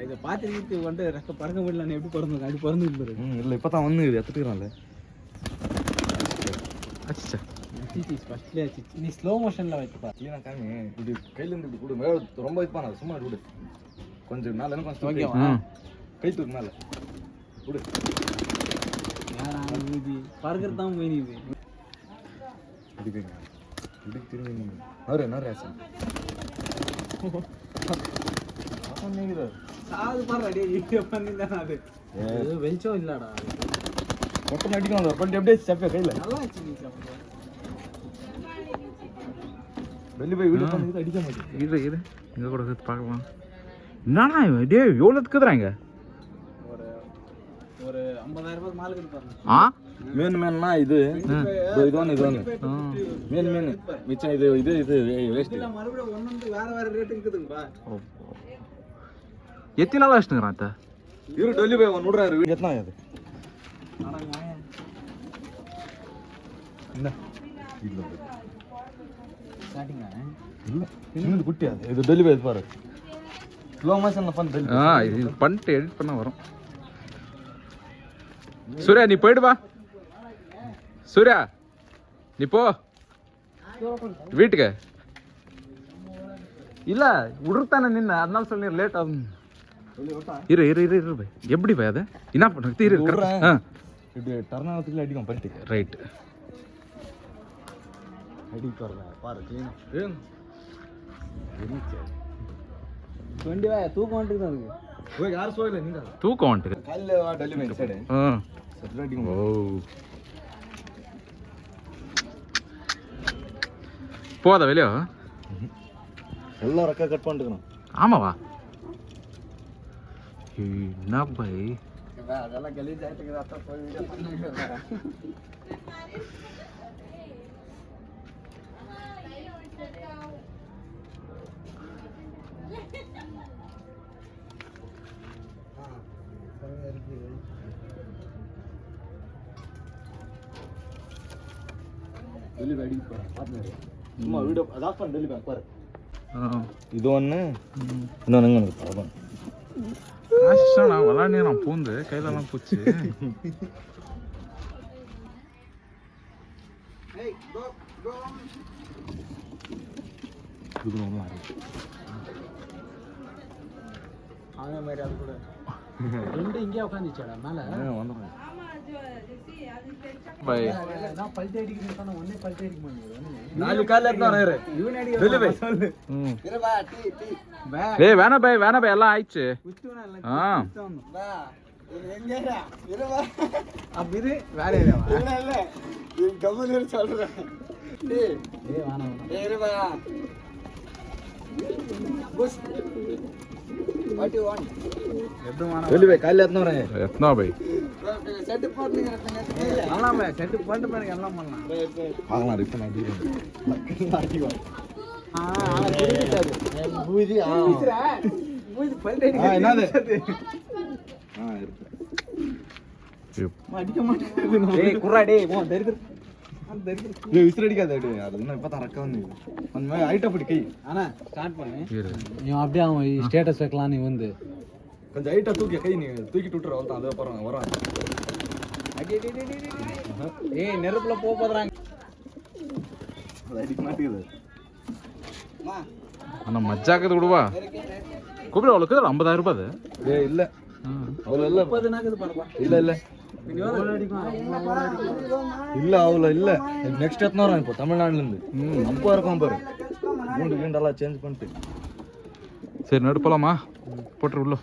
இதை பார்த்துக்கிட்டு வந்து ரெக்க பறக்க முடியல எப்படி பிறந்து அப்படி பிறந்து இல்லை இப்போ தான் வந்து எடுத்துக்கிறான்ல. நீ ஸ்லோ மோஷன்ல வைப்பா இல்லைனா காமி இப்படி கையிலேருந்து இப்படி கொடு. மேலே ரொம்ப இது பண்ணாது, சும்மா கொடு. கொஞ்சம் மேலே கொஞ்சம் ஓகேவா? கை தூக்கு மேலே கொடு. பறக்கிறது தான் மெயின் இது. இதுக்கு இதுக்கு திரும்பி நிறைய ஆசை சாது பாரு பண்ணிருந்தேன். அது வெளிச்சம் இல்லடா, மொத்தம் அடிக்கணும். ஒரு பண்டி அப்படியே செப்ப கையில் நல்லா வச்சு வெளியே போய் வீடு பண்ணி அடிக்க மாட்டேன். இரு இங்கே கூட பார்க்கலாம். என்னண்ணா டே எவ்வளோ இருக்குதுறாங்க? ஒரு 50,000 மாலை கொடுப்பாங்க. ஆ மீன்னா இது இது மீன் மிச்சம் இது இது இது வேஸ்ட். மறுபடியும் ஒன்று வேற ரேட் இருக்குதுங்கப்பா. எத்தனை நாள் வச்சுங்கிறான் அத்தை? இரு டெல்லி போய் 100 எத்தனை அது என்ன இல்லை ஸ்டார்டிங்கா இல்லை சின்னது குட்டி. அது இது டெல்லி போய் பாரு. ஸ்லோ மோஷனில் பண்ண டெல்லி. இது பண்ணிட்டு எடிட் பண்ண வரும். சூர்யா நீ போயிடு வா. சூர்யா நீ போ வீட்டுக்கு. இல்ல விடுத்தானே நின்ன, அதனால சொல்லி லேட் ஆகும். இரு இரு இரு இரு பை. எப்படி பை அதை என்ன பண்ணுறது? இரு இப்படி டர்னாவத்துக்குள்ள அடிக்கும் பண்ணிட்டு ரைட் அடிக்க வரல பாரு. 20 தூக்கம் வந்துட்டு தான் இருக்கு. போய் யாரும் சோயில நீங்க தூக்கம் வந்துட்டு காலைல வா டெல்லி போய் சைடு செட் அடிக்கும். ஓ போதா வெளியோ எல்லாம் ரெக்கா கட் பண்ணிட்டுக்கணும். ஆமாவா? என்ன பை அதெல்லாம் கலீஜ் ஆயிட்டு அத்தா போய் வீடியோ பண்ணுங்க. டெல்லி போய் அடிக்க போறேன் பாத்து. சும்மா வீடியோ அதான் பண்ண டெல்லி போய் பாரு. இது ஒன்று இன்னொன்று பரவாயில்ல. நான் விளாண்டே நான் பூந்து கையிலலாம் பூச்சி. அதே மாதிரி அது கூட ரெண்டு இங்கே உட்காந்துச்சாடா மேலே வந்துடுறேன். பை நான் பல்ட்டி அடிக்கிறேன்னு சொன்ன ஒன்னே பல்ட்டி அடிக்க மாட்டேங்குது. 4 கால்ல இருந்தானே இரு. இவன் அடிக்க டெல்லி போய் சொல்லு. இருவா டீ ஏய் வேணா பை எல்லாம் ஆயிடுச்சு. குஸ்துனா இல்ல ஆ வா இது எங்கடா இருவா அப்ப இது வேற ஏரியாவா? இல்ல இது கம்மனூர் சொல்றேன். டேய் வேணாம் இருவா புஷ் வாட் யூ வாண்ட் எதுவும் டெல்லி போய் காலைல எத்தனை வரேன் எத்தனா பை செட் போடுங்க. நல்லா பை செட் பண்ணிட்டு பாருங்க எல்லாம் பண்ணலாம். பார்க்கலாம் ரிப்பன் அடிக்கும். பூதி பல்ட்டி என்னது அடிக்க மாட்டேங்குது. டேய் குறா டேய் போ தெருக்கு விசில் அடிக்காது. அது இன்னும் இப்போ தான் ரக்க வந்து அந்த மாதிரி ஹைட் அப்படி கை. ஆனா ஸ்டார்ட் பண்ணு. நீ அப்படியே அவன் ஸ்டேட்டஸ் வைக்கலாம். நீ வந்து கொஞ்சம் ஹைட்டா தூக்கி கை நீ தூக்கிட்டு விட்டுற அவ்வளோ. அது அப்புறம் வரான். ஏய் நெருப்புல போறாங்க. அது அடிக்க மாட்டேங்குது. அண்ணா மஜாக்குது விடுவா. கூப்பிட அவ்வளோக்கு 50,000 ரூபாய் அது. ஏய் இல்லை அவ்வளோ இல்லை. 30 நாக்குது பாருப்பா. இல்லை இல்லை இல்லை அவ்வளோ இல்லை. நெக்ஸ்ட் எத்தனை வரும் இப்போ தமிழ்நாடுலேருந்து அப்போ இருக்கும் பாரு. கூண்டு கீண்டெல்லாம் சேஞ்ச் பண்ணிட்டு சரி நடு போலாமா? போட்டுரு உள்ள.